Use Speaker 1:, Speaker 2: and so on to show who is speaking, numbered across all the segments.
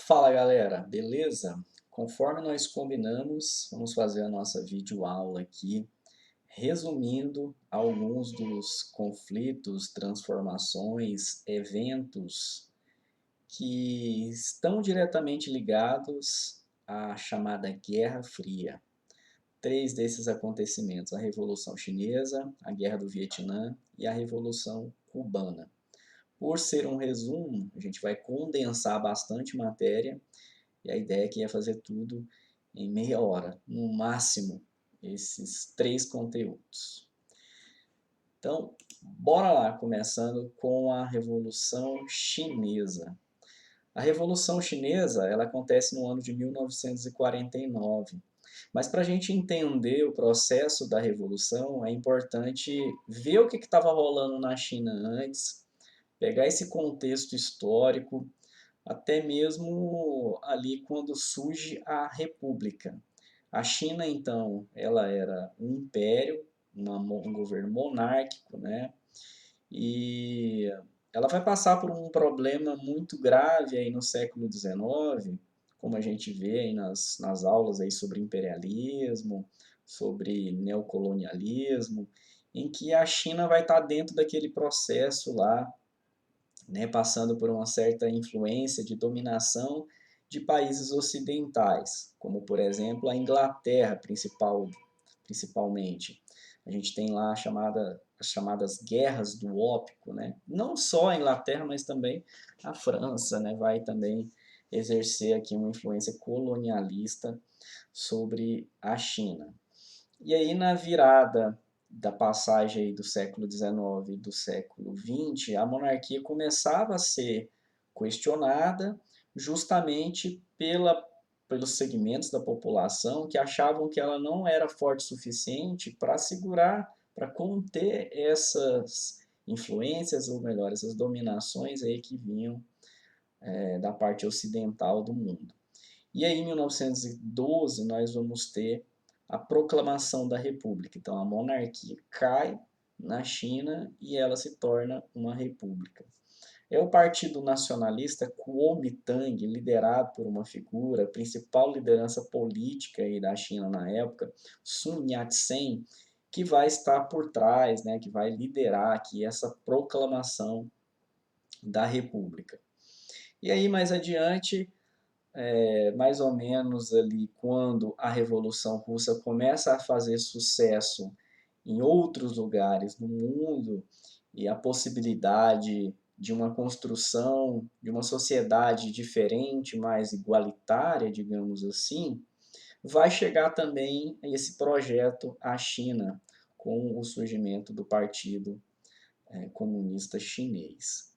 Speaker 1: Fala galera, beleza? Conforme nós combinamos, vamos fazer a nossa videoaula aqui, resumindo alguns dos conflitos, transformações, eventos que estão diretamente ligados à chamada Guerra Fria. Três desses acontecimentos: a Revolução Chinesa, a Guerra do Vietnã e a Revolução Cubana. Por ser um resumo, a gente vai condensar bastante matéria e a ideia aqui é fazer tudo em meia hora, no máximo, esses três conteúdos. Então, bora lá, começando com a Revolução Chinesa. A Revolução Chinesa ela acontece no ano de 1949. Mas para a gente entender o processo da Revolução, é importante ver o que estava rolando na China antes, pegar esse contexto histórico, até mesmo ali quando surge a República. A China, então, ela era um império, um governo monárquico, né? E ela vai passar por um problema muito grave aí no século XIX, como a gente vê aí nas aulas aí sobre imperialismo, sobre neocolonialismo, em que a China vai estar dentro daquele processo lá, né, passando por uma certa influência de dominação de países ocidentais, como por exemplo a Inglaterra principalmente. A gente tem lá as chamadas guerras do ópio, né? Não só a Inglaterra, mas também a França, né, vai também exercer aqui uma influência colonialista sobre a China. E aí, na virada da passagem do século XIX e do século XX, a monarquia começava a ser questionada justamente pelos segmentos da população que achavam que ela não era forte o suficiente para segurar, para conter essas influências, ou melhor, essas dominações aí que vinham da parte ocidental do mundo. E aí, em 1912, nós vamos ter a proclamação da República. Então, a monarquia cai na China e ela se torna uma república. É o Partido Nacionalista Kuomintang, liderado por uma figura, a principal liderança política aí da China na época, Sun Yat-sen, que vai estar por trás, né, que vai liderar aqui essa proclamação da República. E aí, mais adiante, mais ou menos ali quando a Revolução Russa começa a fazer sucesso em outros lugares do mundo e a possibilidade de uma construção de uma sociedade diferente, mais igualitária, digamos assim, vai chegar também esse projeto à China com o surgimento do Partido Comunista Chinês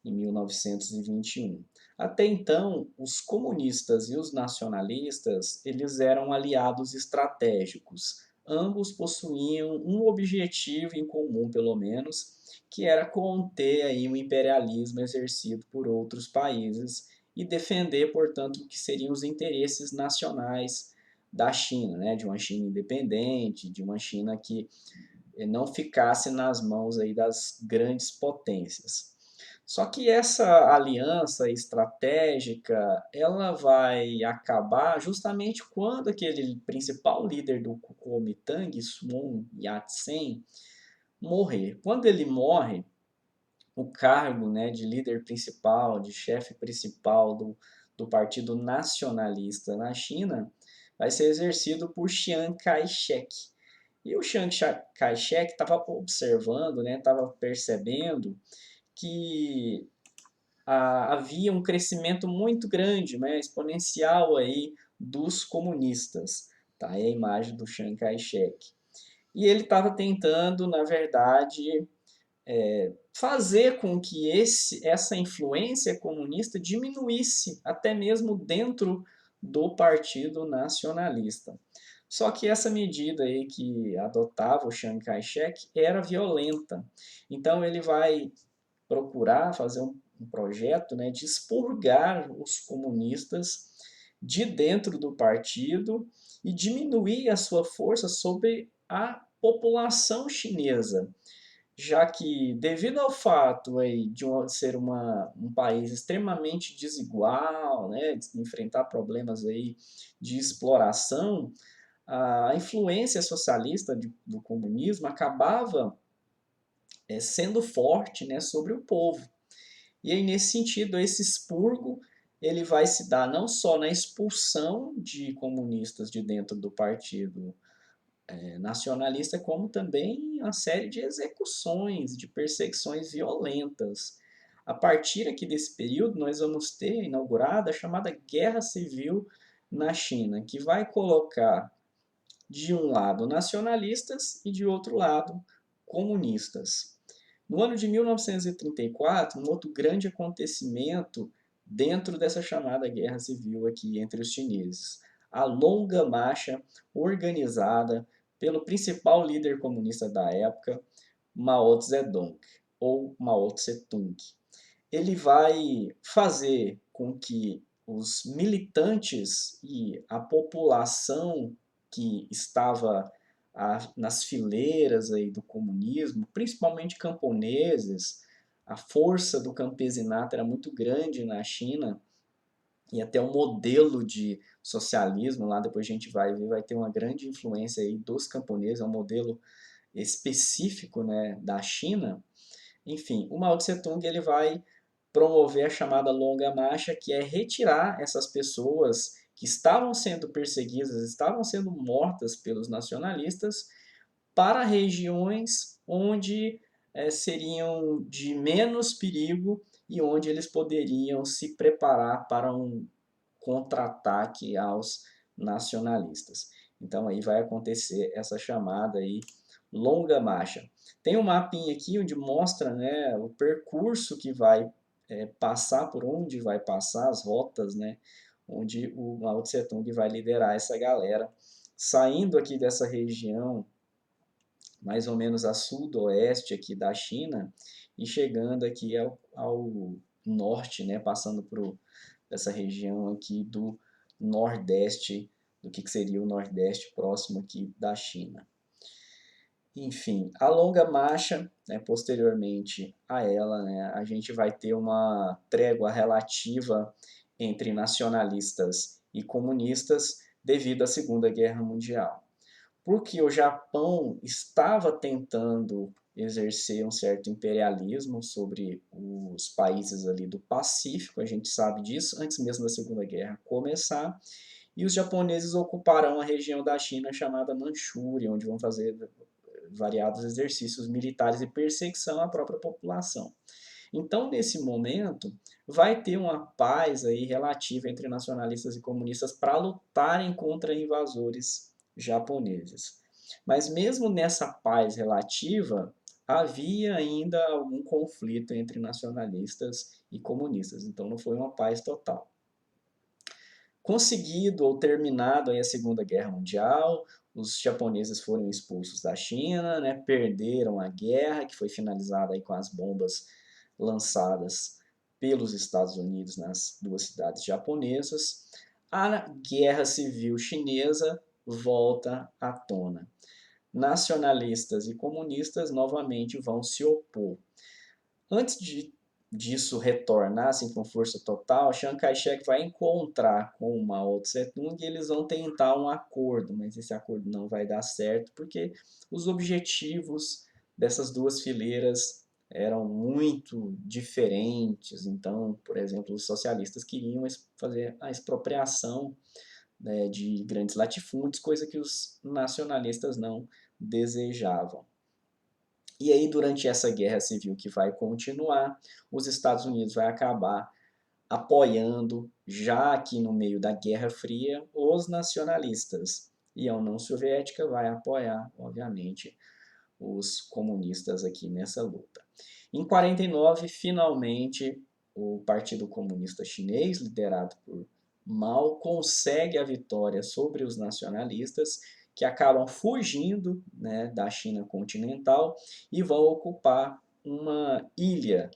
Speaker 1: em 1921. Até então, os comunistas e os nacionalistas, eles eram aliados estratégicos. Ambos possuíam um objetivo em comum, pelo menos, que era conter aí o imperialismo exercido por outros países e defender, portanto, o que seriam os interesses nacionais da China, né? De uma China independente, de uma China que não ficasse nas mãos aí das grandes potências. Só que essa aliança estratégica, ela vai acabar justamente quando aquele principal líder do Kuomintang, Sun Yat-sen, morrer. Quando ele morre, o cargo, né, de líder principal, de chefe principal do Partido Nacionalista na China, vai ser exercido por Chiang Kai-shek. E o Chiang Kai-shek estava observando, né, estava percebendo que havia um crescimento muito grande, né, exponencial aí dos comunistas. Tá? É a imagem do Chiang Kai-shek. E ele estava tentando, na verdade, fazer com que essa influência comunista diminuísse, até mesmo dentro do Partido Nacionalista. Só que essa medida aí que adotava o Chiang Kai-shek era violenta. Então ele vai procurar fazer um projeto, né, de expurgar os comunistas de dentro do partido e diminuir a sua força sobre a população chinesa, já que devido ao fato aí de ser um país extremamente desigual, né, de enfrentar problemas aí de exploração, a influência socialista do comunismo acabava sendo forte, né, sobre o povo. E aí, nesse sentido, esse expurgo ele vai se dar não só na expulsão de comunistas de dentro do partido nacionalista, como também uma série de execuções, de perseguições violentas. A partir aqui desse período, nós vamos ter inaugurada a chamada Guerra Civil na China, que vai colocar de um lado nacionalistas e de outro lado comunistas. No ano de 1934, um outro grande acontecimento dentro dessa chamada guerra civil aqui entre os chineses, a longa marcha organizada pelo principal líder comunista da época, Mao Zedong, ou Mao Tse-tung. Ele vai fazer com que os militantes e a população que estava nas fileiras aí do comunismo, principalmente camponeses, a força do campesinato era muito grande na China, e até o modelo de socialismo lá, depois a gente vai ver, vai ter uma grande influência aí dos camponeses, é um modelo específico, né, da China. Enfim, o Mao Tse Tung ele vai promover a chamada longa marcha, que é retirar essas pessoas que estavam sendo perseguidas, estavam sendo mortas pelos nacionalistas, para regiões onde seriam de menos perigo e onde eles poderiam se preparar para um contra-ataque aos nacionalistas. Então aí vai acontecer essa chamada aí longa marcha. Tem um mapinha aqui onde mostra, né, o percurso que vai passar, por onde vai passar as rotas, né, onde o Mao Tse Tung vai liderar essa galera, saindo aqui dessa região mais ou menos a sudoeste aqui da China e chegando aqui ao norte, né, passando por essa região aqui do nordeste, do que seria o nordeste próximo aqui da China. Enfim, a longa marcha, né, posteriormente a ela, né, a gente vai ter uma trégua relativa entre nacionalistas e comunistas devido à Segunda Guerra Mundial. Porque o Japão estava tentando exercer um certo imperialismo sobre os países ali do Pacífico, a gente sabe disso, antes mesmo da Segunda Guerra começar, e os japoneses ocuparão a região da China chamada Manchúria, onde vão fazer variados exercícios militares e perseguição à própria população. Então, nesse momento, vai ter uma paz aí relativa entre nacionalistas e comunistas para lutarem contra invasores japoneses. Mas mesmo nessa paz relativa, havia ainda algum conflito entre nacionalistas e comunistas. Então, não foi uma paz total. Conseguido ou terminado aí a Segunda Guerra Mundial, os japoneses foram expulsos da China, né, perderam a guerra, que foi finalizada aí com as bombas lançadas pelos Estados Unidos nas duas cidades japonesas. A Guerra Civil Chinesa volta à tona. Nacionalistas e comunistas novamente vão se opor. Antes disso retornar assim, com força total, Chiang Kai-shek vai encontrar com o Mao Tse-tung e eles vão tentar um acordo, mas esse acordo não vai dar certo porque os objetivos dessas duas fileiras eram muito diferentes. Então, por exemplo, os socialistas queriam fazer a expropriação, né, de grandes latifúndios, coisa que os nacionalistas não desejavam. E aí, durante essa guerra civil que vai continuar, os Estados Unidos vai acabar apoiando, já aqui no meio da Guerra Fria, os nacionalistas. E a União Soviética vai apoiar, obviamente, os comunistas aqui nessa luta. Em 49, finalmente, o Partido Comunista Chinês, liderado por Mao, consegue a vitória sobre os nacionalistas, que acabam fugindo, né, da China continental e vão ocupar uma ilha,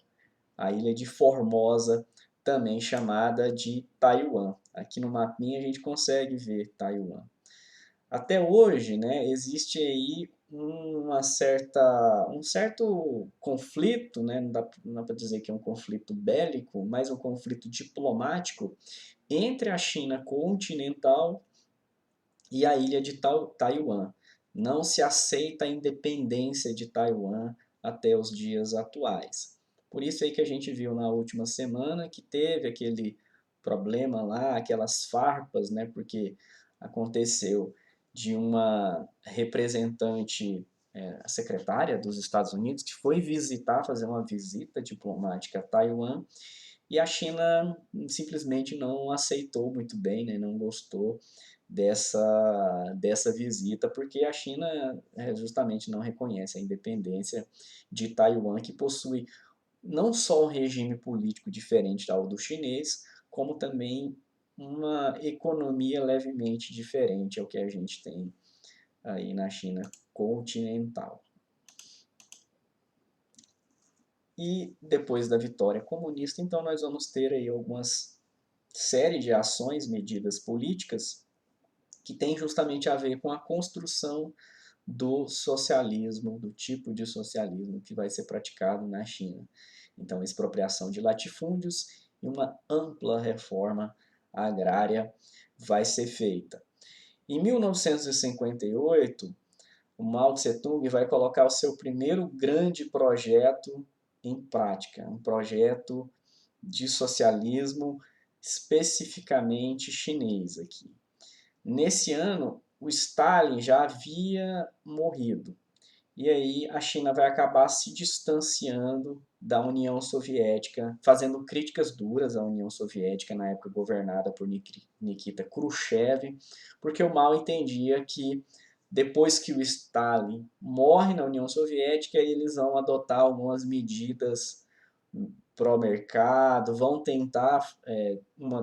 Speaker 1: a ilha de Formosa, também chamada de Taiwan. Aqui no mapinha a gente consegue ver Taiwan. Até hoje, né, existe aí um certo conflito, né? Não dá para dizer que é um conflito bélico, mas um conflito diplomático entre a China continental e a ilha de Taiwan. Não se aceita a independência de Taiwan até os dias atuais. Por isso aí que a gente viu na última semana que teve aquele problema lá, aquelas farpas, né? Porque aconteceu de uma representante, a secretária dos Estados Unidos, que foi visitar, fazer uma visita diplomática a Taiwan, e a China simplesmente não aceitou muito bem, né, não gostou dessa visita, porque a China justamente não reconhece a independência de Taiwan, que possui não só um regime político diferente ao do chinês, como também uma economia levemente diferente ao que a gente tem aí na China continental. E depois da vitória comunista, então nós vamos ter aí algumas série de ações, medidas políticas que tem justamente a ver com a construção do socialismo, do tipo de socialismo que vai ser praticado na China. Então, expropriação de latifúndios e uma ampla reforma agrária vai ser feita. Em 1958, o Mao Tse-tung vai colocar o seu primeiro grande projeto em prática, um projeto de socialismo especificamente chinês aqui. Nesse ano, o Stalin já havia morrido. E aí a China vai acabar se distanciando da União Soviética, fazendo críticas duras à União Soviética, na época governada por Nikita Khrushchev, porque o Mao entendia que depois que o Stalin morre na União Soviética, eles vão adotar algumas medidas pró-mercado, vão tentar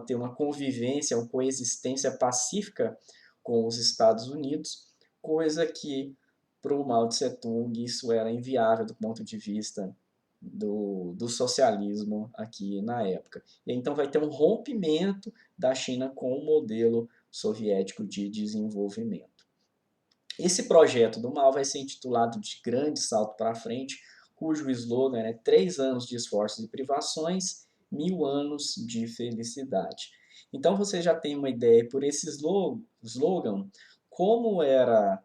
Speaker 1: ter uma convivência, uma coexistência pacífica com os Estados Unidos, coisa que para o Mao Tse Tung isso era inviável do ponto de vista do socialismo aqui na época. E então vai ter um rompimento da China com o modelo soviético de desenvolvimento. Esse projeto do Mao vai ser intitulado de Grande Salto para Frente, cujo slogan é 3 anos de esforços e privações, 1000 anos de felicidade. Então você já tem uma ideia por esse slogan, como era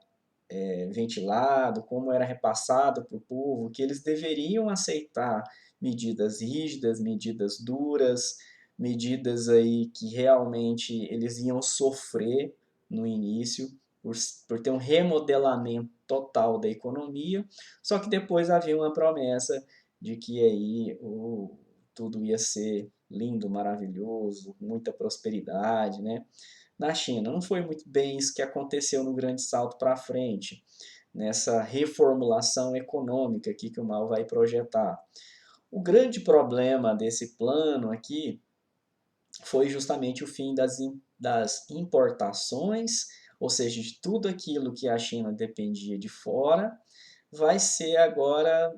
Speaker 1: ventilado, como era repassado para o povo, que eles deveriam aceitar medidas rígidas, medidas duras, medidas aí que realmente eles iam sofrer no início, por ter um remodelamento total da economia, só que depois havia uma promessa de que aí tudo ia ser lindo, maravilhoso, muita prosperidade, né? Na China. Não foi muito bem isso que aconteceu no grande salto para frente, nessa reformulação econômica aqui que o Mao vai projetar. O grande problema desse plano aqui foi justamente o fim das importações, ou seja, de tudo aquilo que a China dependia de fora, vai ser agora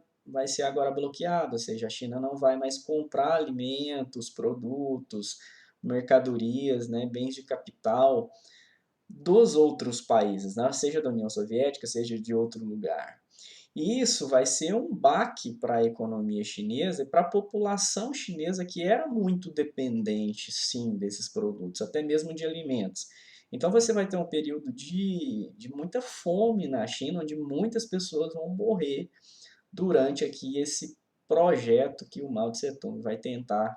Speaker 1: bloqueado, ou seja, a China não vai mais comprar alimentos, produtos, mercadorias, né, bens de capital dos outros países, né? Seja da União Soviética, seja de outro lugar. E isso vai ser um baque para a economia chinesa e para a população chinesa que era muito dependente, sim, desses produtos, até mesmo de alimentos. Então você vai ter um período de muita fome na China, onde muitas pessoas vão morrer durante aqui esse projeto que o Mao Tse Tung vai tentar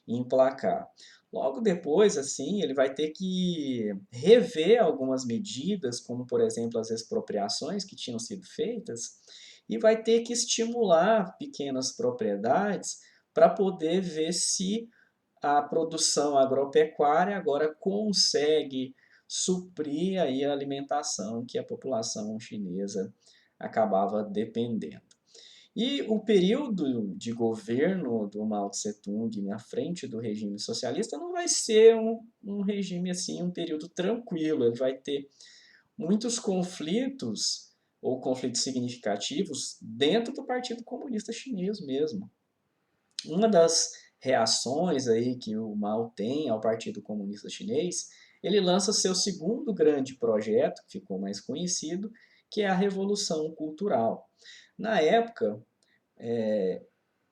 Speaker 1: emplacar. Logo depois, assim, ele vai ter que rever algumas medidas, como por exemplo as expropriações que tinham sido feitas, e vai ter que estimular pequenas propriedades para poder ver se a produção agropecuária agora consegue suprir aí a alimentação que a população chinesa acabava dependendo. E o período de governo do Mao Tse Tung na frente do regime socialista não vai ser um regime assim, um período tranquilo. Ele vai ter muitos conflitos ou conflitos significativos dentro do Partido Comunista Chinês mesmo. Uma das reações aí que o Mao tem ao Partido Comunista Chinês, ele lança seu segundo grande projeto, que ficou mais conhecido, que é a Revolução Cultural. Na época,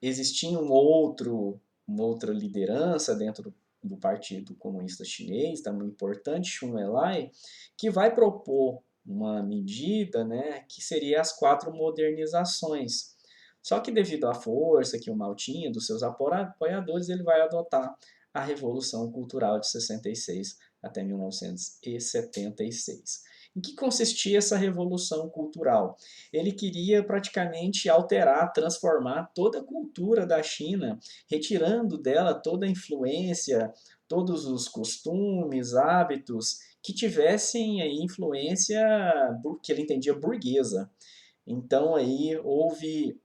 Speaker 1: existia uma outra liderança dentro do Partido Comunista Chinês, também importante, Chun Enlai, que vai propor uma medida, né, que seria as 4 modernizações. Só que devido à força que o Mao tinha dos seus apoiadores, ele vai adotar a Revolução Cultural de 66 até 1976. Em que consistia essa revolução cultural? Ele queria praticamente alterar, transformar toda a cultura da China, retirando dela toda a influência, todos os costumes, hábitos que tivessem aí influência que ele entendia burguesa. Então aí houve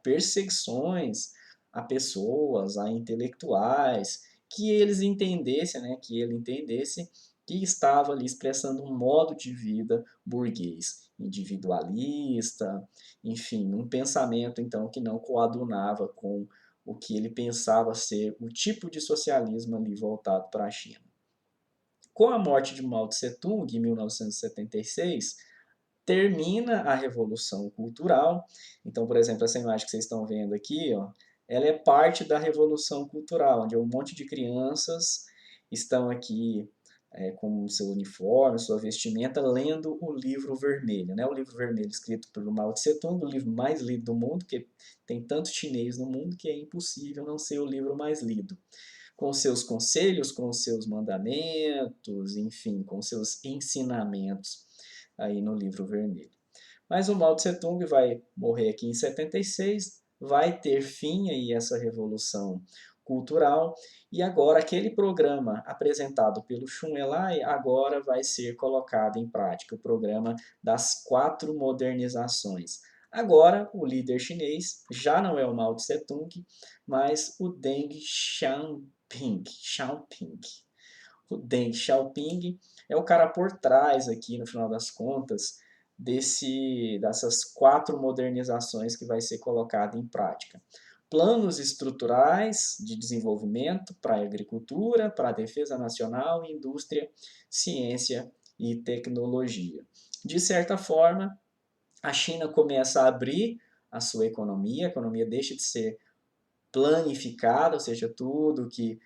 Speaker 1: perseguições a pessoas, a intelectuais, que eles entendessem, né, que ele entendesse que estava ali expressando um modo de vida burguês, individualista, enfim, um pensamento então que não coadunava com o que ele pensava ser o tipo de socialismo ali voltado para a China. Com a morte de Mao Tse-tung em 1976, termina a Revolução Cultural. Então, por exemplo, essa imagem que vocês estão vendo aqui, ó, ela é parte da Revolução Cultural, onde um monte de crianças estão aqui com seu uniforme, sua vestimenta, lendo o livro vermelho. Né? O livro vermelho escrito pelo Mao Tse-tung, o livro mais lido do mundo, que tem tanto chinês no mundo que é impossível não ser o livro mais lido. Com seus conselhos, com seus mandamentos, enfim, com seus ensinamentos aí no livro vermelho. Mas o Mao Tse Tung vai morrer aqui em 76, vai ter fim aí essa revolução cultural, e agora aquele programa apresentado pelo Chun Enlai agora vai ser colocado em prática, o programa das 4 modernizações. Agora, o líder chinês já não é o Mao Tse Tung, mas o Deng Xiaoping. O Deng Xiaoping é o cara por trás aqui, no final das contas, dessas 4 modernizações que vai ser colocada em prática. Planos estruturais de desenvolvimento para a agricultura, para a defesa nacional, indústria, ciência e tecnologia. De certa forma, a China começa a abrir a sua economia, a economia deixa de ser planificada, ou seja, tudo que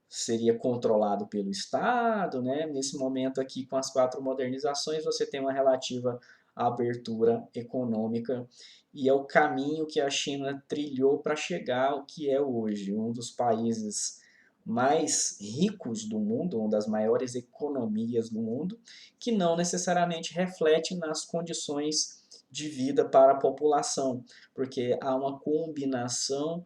Speaker 1: seria controlado pelo Estado, né? Nesse momento aqui, com as 4 modernizações, você tem uma relativa abertura econômica e é o caminho que a China trilhou para chegar ao que é hoje, um dos países mais ricos do mundo, uma das maiores economias do mundo, que não necessariamente reflete nas condições de vida para a população, porque há uma combinação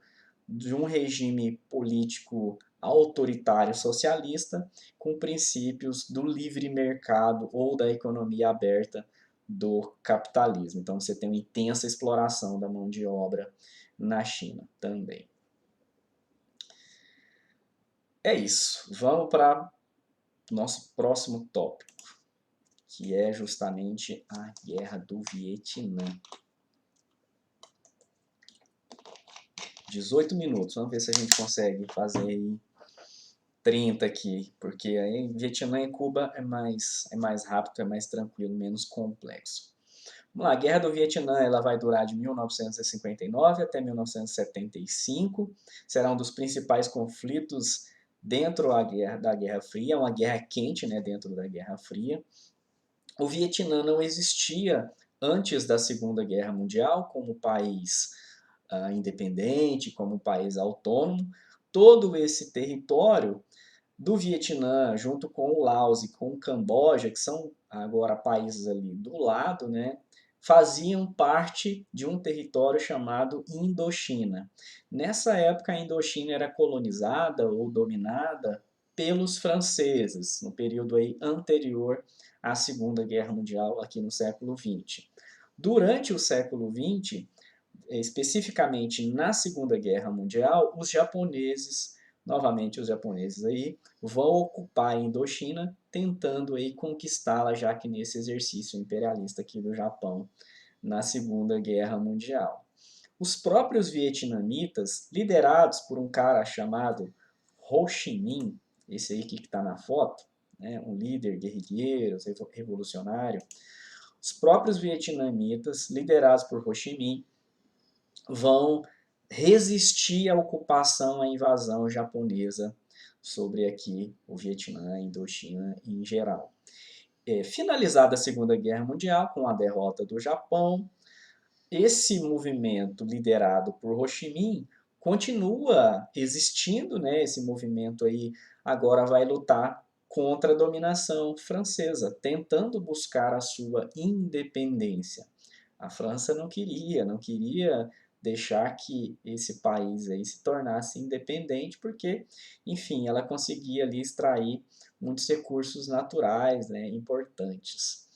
Speaker 1: de um regime político autoritário socialista com princípios do livre mercado ou da economia aberta do capitalismo. Então você tem uma intensa exploração da mão de obra na China também. É isso. Vamos para o nosso próximo tópico, que é justamente a Guerra do Vietnã. 18 minutos. Vamos ver se a gente consegue fazer aí 30 aqui, porque aí em Vietnã e Cuba é mais rápido, é mais tranquilo, menos complexo. Vamos lá, a Guerra do Vietnã ela vai durar de 1959 até 1975, será um dos principais conflitos dentro da Guerra Fria, uma guerra quente, né, dentro da Guerra Fria. O Vietnã não existia antes da Segunda Guerra Mundial como país independente, como país autônomo. Todo esse território do Vietnã, junto com o Laos e com o Camboja, que são agora países ali do lado, né, faziam parte de um território chamado Indochina. Nessa época, a Indochina era colonizada ou dominada pelos franceses, no período aí anterior à Segunda Guerra Mundial, aqui no século XX. Durante o século XX, especificamente na Segunda Guerra Mundial, os japoneses, novamente os japoneses aí, vão ocupar a Indochina, tentando aí conquistá-la, já que nesse exercício imperialista aqui do Japão na Segunda Guerra Mundial. Os próprios vietnamitas, liderados por um cara chamado Ho Chi Minh, esse aí que está na foto, né, um líder guerrilheiro, revolucionário, os próprios vietnamitas, liderados por Ho Chi Minh, vão resistir à ocupação, à invasão japonesa sobre aqui o Vietnã, a Indochina em geral. Finalizada a Segunda Guerra Mundial, com a derrota do Japão, esse movimento liderado por Ho Chi Minh continua existindo, né? Esse movimento aí agora vai lutar contra a dominação francesa, tentando buscar a sua independência. A França não queria deixar que esse país aí se tornasse independente, porque, enfim, ela conseguia ali extrair muitos recursos naturais, né, importantes.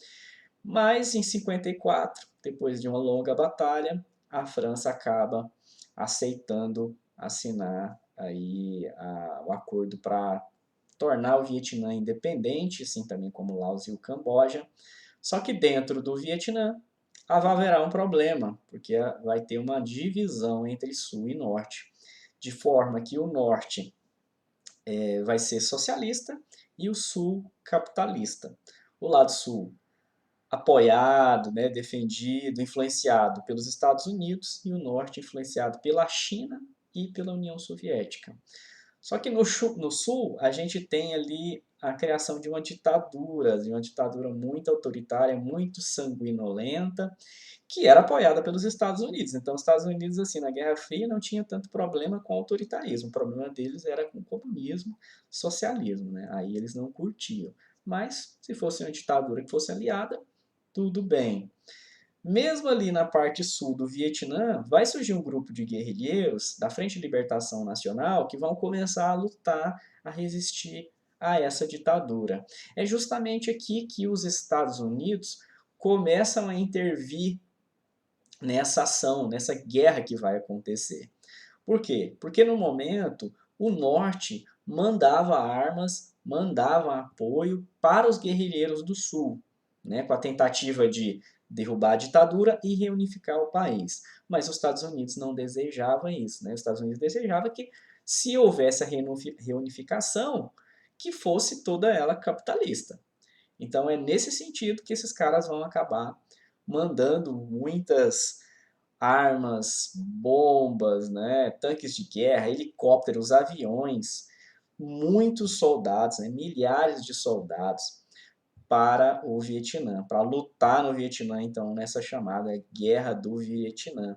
Speaker 1: Mas em 54, depois de uma longa batalha, a França acaba aceitando assinar aí o acordo para tornar o Vietnã independente, assim também como Laos e o Camboja. Só que dentro do Vietnã haverá um problema, porque vai ter uma divisão entre sul e norte, de forma que o norte vai ser socialista e o sul capitalista. O lado sul apoiado, né, defendido, influenciado pelos Estados Unidos e o norte influenciado pela China e pela União Soviética. Só que no sul a gente tem ali a criação de uma ditadura muito autoritária, muito sanguinolenta, que era apoiada pelos Estados Unidos. Então, os Estados Unidos, assim, na Guerra Fria não tinha tanto problema com o autoritarismo. O problema deles era com o comunismo, socialismo, né? Aí eles não curtiam. Mas, se fosse uma ditadura que fosse aliada, tudo bem. Mesmo ali na parte sul do Vietnã, vai surgir um grupo de guerrilheiros da Frente de Libertação Nacional que vão começar a lutar, a resistir a essa ditadura. É justamente aqui que os Estados Unidos começam a intervir nessa ação, nessa guerra que vai acontecer. Por quê? Porque no momento o norte mandava armas, mandava apoio para os guerrilheiros do sul, né, com a tentativa de derrubar a ditadura e reunificar o país. Mas os Estados Unidos não desejavam isso. Né? Os Estados Unidos desejavam que, se houvesse a reunificação, que fosse toda ela capitalista. Então é nesse sentido que esses caras vão acabar mandando muitas armas, bombas, né, tanques de guerra, helicópteros, aviões, muitos soldados, né, milhares de soldados para o Vietnã, para lutar no Vietnã, então, nessa chamada Guerra do Vietnã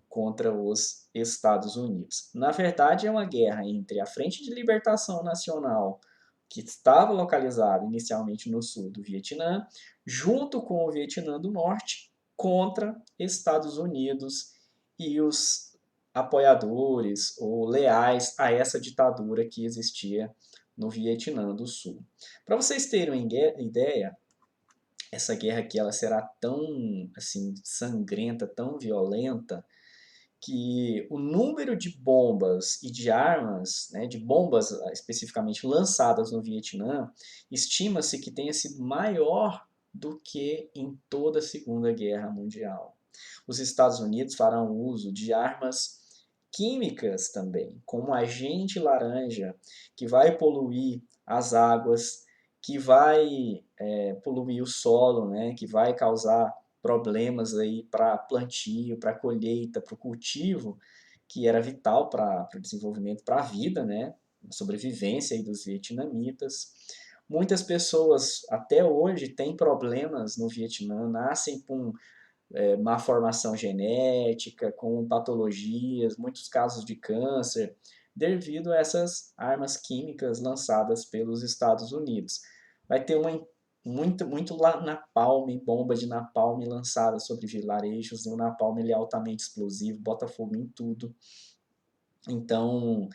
Speaker 1: contra os Estados Unidos. Na verdade, é uma guerra entre a Frente de Libertação Nacional, que estava localizada inicialmente no sul do Vietnã, junto com o Vietnã do Norte, contra Estados Unidos e os apoiadores ou leais a essa ditadura que existia no Vietnã do Sul. Para vocês terem uma ideia, essa guerra aqui ela será tão assim sangrenta, tão violenta, que o número de bombas e de armas, né, de bombas especificamente lançadas no Vietnã, estima-se que tenha sido maior do que em toda a Segunda Guerra Mundial. Os Estados Unidos farão uso de armas químicas também, como agente laranja, que vai poluir as águas, que vai poluir o solo, né, que vai causar problemas aí para plantio, para colheita, para o cultivo, que era vital para o desenvolvimento, para a vida, né, a sobrevivência aí dos vietnamitas. Muitas pessoas até hoje têm problemas no Vietnã, nascem com má formação genética, com patologias, muitos casos de câncer, devido a essas armas químicas lançadas pelos Estados Unidos. Vai ter muito napalm, bomba de napalm lançada sobre vilarejos, e o napalm ele é altamente explosivo, bota fogo em tudo. Então,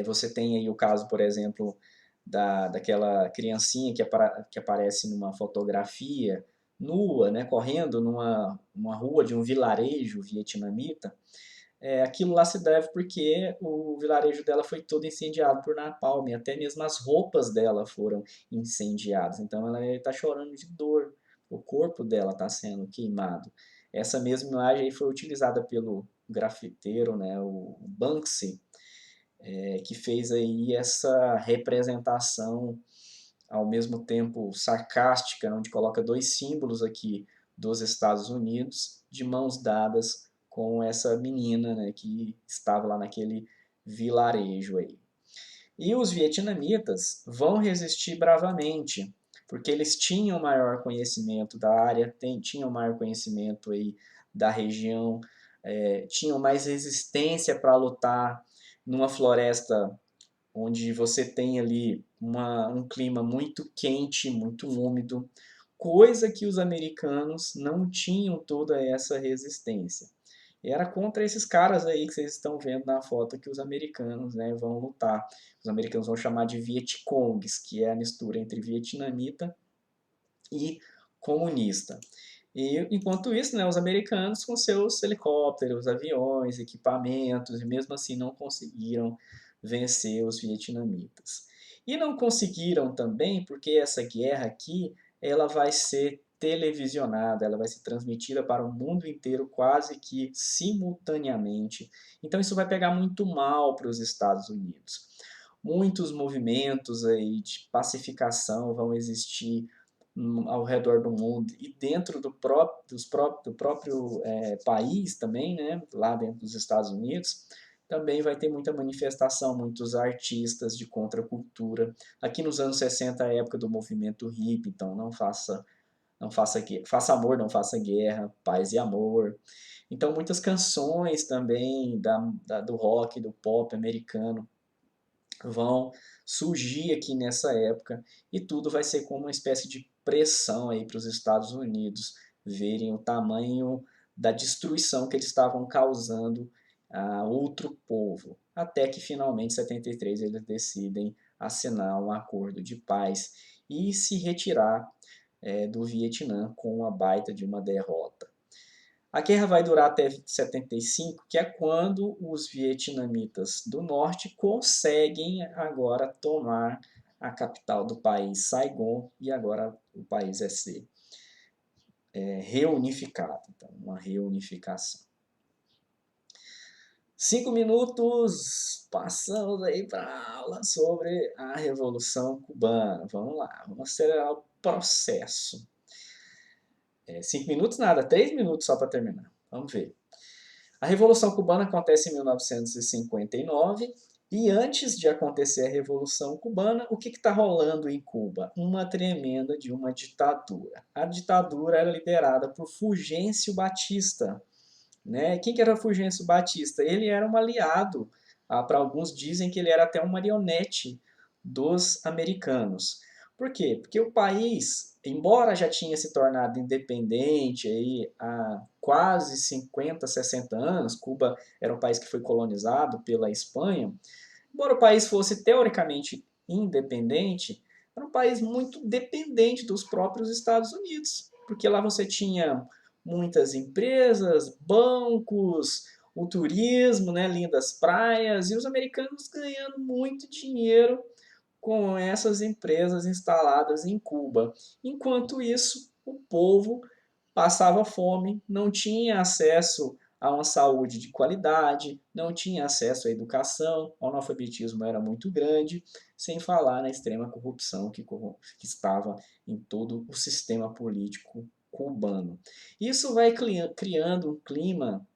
Speaker 1: você tem aí o caso, por exemplo, daquela criancinha que aparece numa fotografia nua, né, correndo numa rua de um vilarejo vietnamita. Aquilo lá se deve porque o vilarejo dela foi todo incendiado por napalm, até mesmo as roupas dela foram incendiadas. Então ela está chorando de dor, o corpo dela está sendo queimado. Essa mesma imagem aí foi utilizada pelo grafiteiro, né, o Banksy, que fez aí essa representação ao mesmo tempo sarcástica, onde coloca dois símbolos aqui, dos Estados Unidos, de mãos dadas com essa menina, né, que estava lá naquele vilarejo aí. E os vietnamitas vão resistir bravamente, porque eles tinham maior conhecimento da área, tinham maior conhecimento aí da região, tinham mais resistência para lutar numa floresta onde você tem ali um clima muito quente, muito úmido, coisa que os americanos não tinham toda essa resistência. E era contra esses caras aí que vocês estão vendo na foto que os americanos, né, vão lutar. Os americanos vão chamar de Vietcongs, que é a mistura entre vietnamita e comunista. E enquanto isso, né, os americanos com seus helicópteros, aviões, equipamentos, e mesmo assim não conseguiram vencer os vietnamitas. E não conseguiram também porque essa guerra aqui, ela vai ser televisionada, ela vai ser transmitida para o mundo inteiro quase que simultaneamente. Então isso vai pegar muito mal para os Estados Unidos. Muitos movimentos aí de pacificação vão existir ao redor do mundo e dentro do próprio país também, né, lá dentro dos Estados Unidos, também vai ter muita manifestação, muitos artistas de contracultura. Aqui nos anos 60, a época do movimento hippie, então faça amor, não faça guerra, paz e amor. Então muitas canções também do rock, do pop americano vão surgir aqui nessa época e tudo vai ser como uma espécie de pressão aí para os Estados Unidos verem o tamanho da destruição que eles estavam causando a outro povo, até que finalmente em 73 eles decidem assinar um acordo de paz e se retirar do Vietnã com uma baita de uma derrota. A guerra vai durar até 75, que é quando os vietnamitas do norte conseguem agora tomar a capital do país, Saigon, e agora o país ser reunificado. Então, uma reunificação. 5 minutos, passamos aí para a aula sobre a Revolução Cubana. Vamos lá, vamos acelerar o processo. 5 minutos nada, 3 minutos só para terminar. Vamos ver. A Revolução Cubana acontece em 1959 e antes de acontecer a Revolução Cubana, o que está rolando em Cuba? Uma tremenda de uma ditadura. A ditadura era liderada por Fulgêncio Batista. Né? Quem que era Fulgêncio Batista? Ele era um aliado, para alguns dizem que ele era até um marionete dos americanos. Por quê? Porque o país, embora já tinha se tornado independente aí há quase 50, 60 anos, Cuba era um país que foi colonizado pela Espanha, embora o país fosse teoricamente independente, era um país muito dependente dos próprios Estados Unidos, porque lá você tinha muitas empresas, bancos, o turismo, né, lindas praias, e os americanos ganhando muito dinheiro com essas empresas instaladas em Cuba. Enquanto isso, o povo passava fome, não tinha acesso a uma saúde de qualidade, não tinha acesso à educação, o analfabetismo era muito grande, sem falar na extrema corrupção que estava em todo o sistema político cubano. Isso vai criando um clima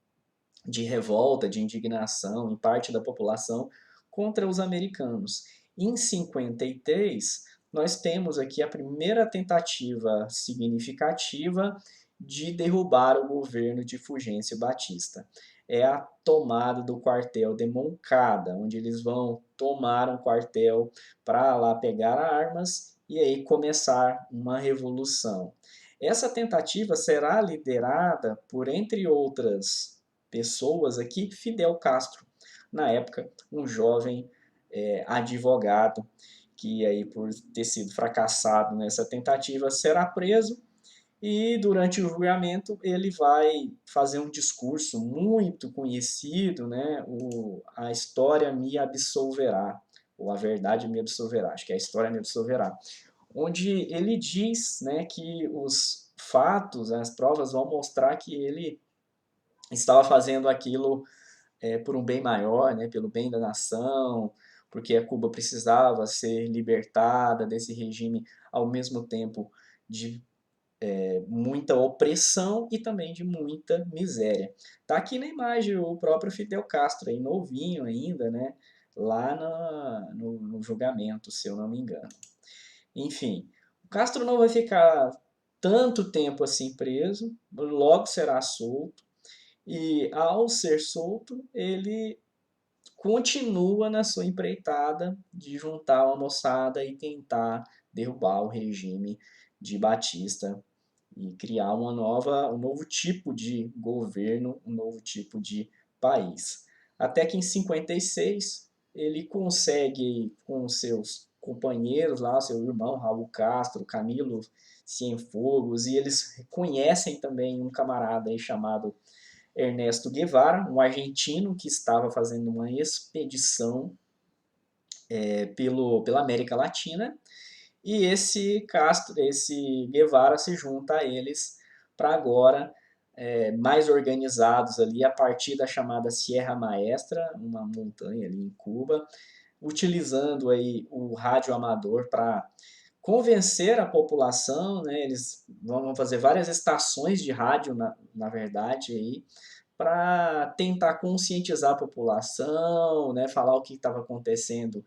Speaker 1: de revolta, de indignação em parte da população contra os americanos. Em 53, nós temos aqui a primeira tentativa significativa de derrubar o governo de Fulgêncio Batista. É a tomada do quartel de Moncada, onde eles vão tomar um quartel para lá pegar armas e aí começar uma revolução. Essa tentativa será liderada por, entre outras pessoas aqui, Fidel Castro, na época um jovem advogado que aí por ter sido fracassado nessa tentativa será preso e durante o julgamento ele vai fazer um discurso muito conhecido, né? A história me absolverá, ou a verdade me absolverá, acho que é a história me absolverá, onde ele diz, né, que os fatos, as provas vão mostrar que ele estava fazendo aquilo por um bem maior, né, pelo bem da nação, porque a Cuba precisava ser libertada desse regime ao mesmo tempo de muita opressão e também de muita miséria. Tá aqui na imagem o próprio Fidel Castro, aí novinho ainda, né? Lá no julgamento, se eu não me engano. Enfim, o Castro não vai ficar tanto tempo assim preso, logo será solto, e ao ser solto, ele continua na sua empreitada de juntar uma moçada e tentar derrubar o regime de Batista e criar um novo tipo de governo, um novo tipo de país. Até que em 56 ele consegue, com seus companheiros lá, seu irmão Raul Castro, Camilo Cienfuegos, e eles conhecem também um camarada aí chamado Ernesto Guevara, um argentino que estava fazendo uma expedição pela América Latina, e esse Castro, esse Guevara se junta a eles para agora mais organizados ali a partir da chamada Sierra Maestra, uma montanha ali em Cuba, utilizando aí o rádio amador para convencer a população, né? Eles vão fazer várias estações de rádio, na verdade, aí, para tentar conscientizar a população, né? Falar o que estava acontecendo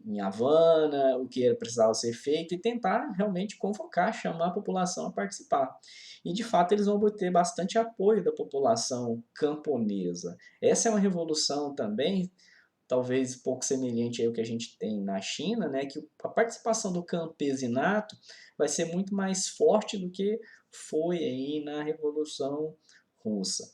Speaker 1: em Havana, o que precisava ser feito e tentar realmente convocar, chamar a população a participar. E de fato eles vão obter bastante apoio da população camponesa. Essa é uma revolução também, talvez pouco semelhante ao que a gente tem na China, né, que a participação do campesinato vai ser muito mais forte do que foi aí na Revolução Russa.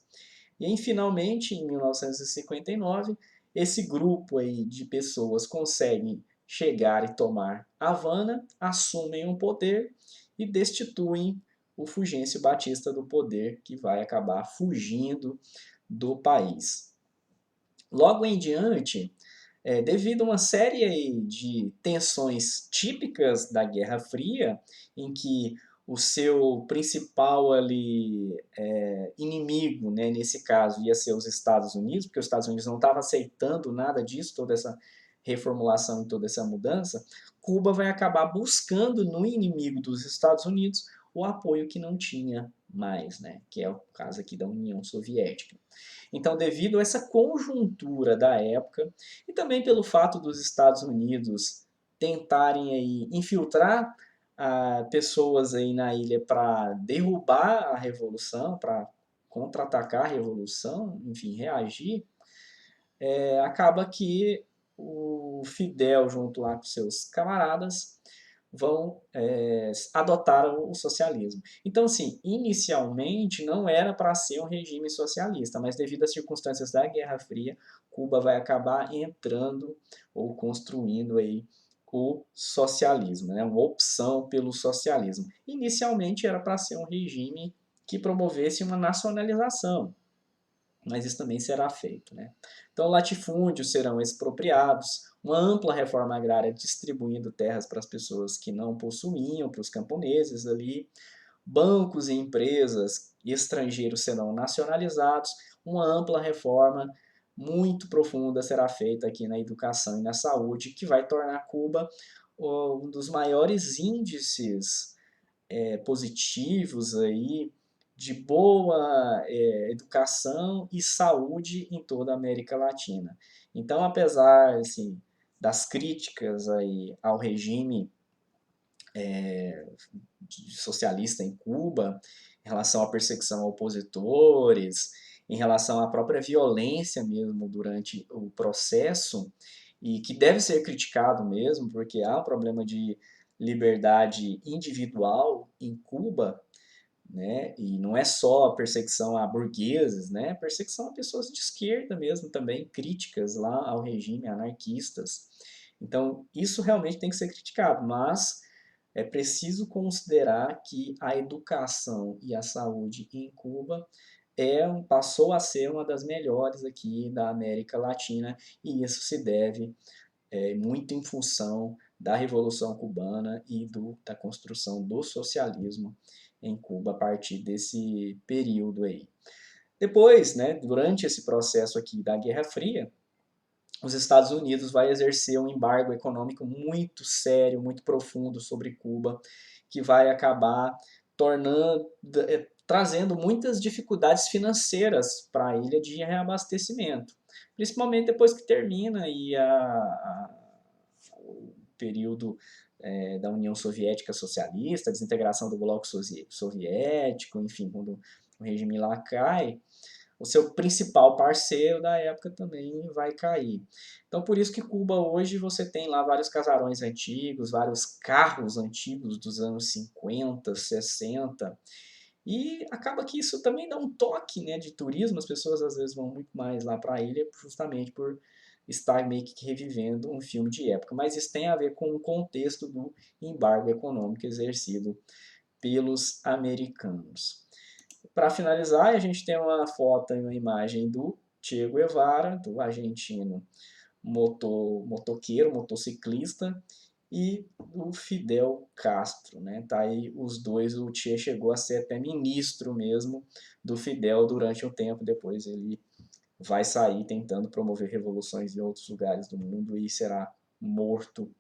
Speaker 1: E aí, finalmente, em 1959, esse grupo aí de pessoas conseguem chegar e tomar Havana, assumem o poder e destituem o Fulgêncio Batista do poder, que vai acabar fugindo do país. Logo em diante, devido a uma série de tensões típicas da Guerra Fria, em que o seu principal ali, inimigo, né, nesse caso, ia ser os Estados Unidos, porque os Estados Unidos não estavam aceitando nada disso, toda essa reformulação e toda essa mudança, Cuba vai acabar buscando no inimigo dos Estados Unidos o apoio que não tinha mais, né, que é o caso aqui da União Soviética. Então, devido a essa conjuntura da época e também pelo fato dos Estados Unidos tentarem aí infiltrar pessoas aí na ilha para derrubar a revolução, para contra-atacar a revolução, enfim, reagir, acaba que o Fidel, junto lá com seus camaradas, vão adotar o socialismo. Então, assim, inicialmente não era para ser um regime socialista, mas devido às circunstâncias da Guerra Fria, Cuba vai acabar entrando ou construindo aí o socialismo, né? Uma opção pelo socialismo. Inicialmente era para ser um regime que promovesse uma nacionalização, mas isso também será feito, né? Então, latifúndios serão expropriados, uma ampla reforma agrária distribuindo terras para as pessoas que não possuíam, para os camponeses ali, bancos e empresas estrangeiros serão nacionalizados, uma ampla reforma muito profunda será feita aqui na educação e na saúde, que vai tornar Cuba um dos maiores índices positivos aí de boa educação e saúde em toda a América Latina. Então, apesar assim, das críticas aí ao regime socialista em Cuba, em relação à perseguição a opositores, em relação à própria violência mesmo durante o processo, e que deve ser criticado mesmo, porque há um problema de liberdade individual em Cuba, né? E não é só perseguição a burgueses, né? Perseguição a pessoas de esquerda mesmo também, críticas lá ao regime, anarquistas. Então, isso realmente tem que ser criticado, mas é preciso considerar que a educação e a saúde em Cuba passou a ser uma das melhores aqui da América Latina, e isso se deve muito em função da Revolução Cubana e da construção do socialismo em Cuba a partir desse período aí. Depois, né, durante esse processo aqui da Guerra Fria, os Estados Unidos vai exercer um embargo econômico muito sério, muito profundo sobre Cuba, que vai acabar trazendo muitas dificuldades financeiras para a ilha de reabastecimento, principalmente depois que termina aí o período da União Soviética Socialista, a desintegração do bloco soviético, enfim, quando o regime lá cai, o seu principal parceiro da época também vai cair. Então, por isso que Cuba hoje você tem lá vários casarões antigos, vários carros antigos dos anos 50, 60, e acaba que isso também dá um toque, né, de turismo, as pessoas às vezes vão muito mais lá para a ilha justamente por estar meio que revivendo um filme de época. Mas isso tem a ver com o contexto do embargo econômico exercido pelos americanos. Para finalizar, a gente tem uma foto e uma imagem do Che Guevara, do argentino motoqueiro, motociclista, e do Fidel Castro, né? Tá aí os dois, o Che chegou a ser até ministro mesmo do Fidel durante um tempo, depois ele vai sair tentando promover revoluções em outros lugares do mundo e será morto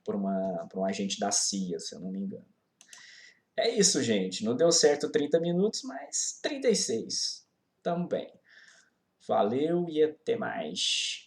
Speaker 1: por um agente da CIA, se eu não me engano. É isso, gente. Não deu certo 30 minutos, mas 36 também. Valeu e até mais.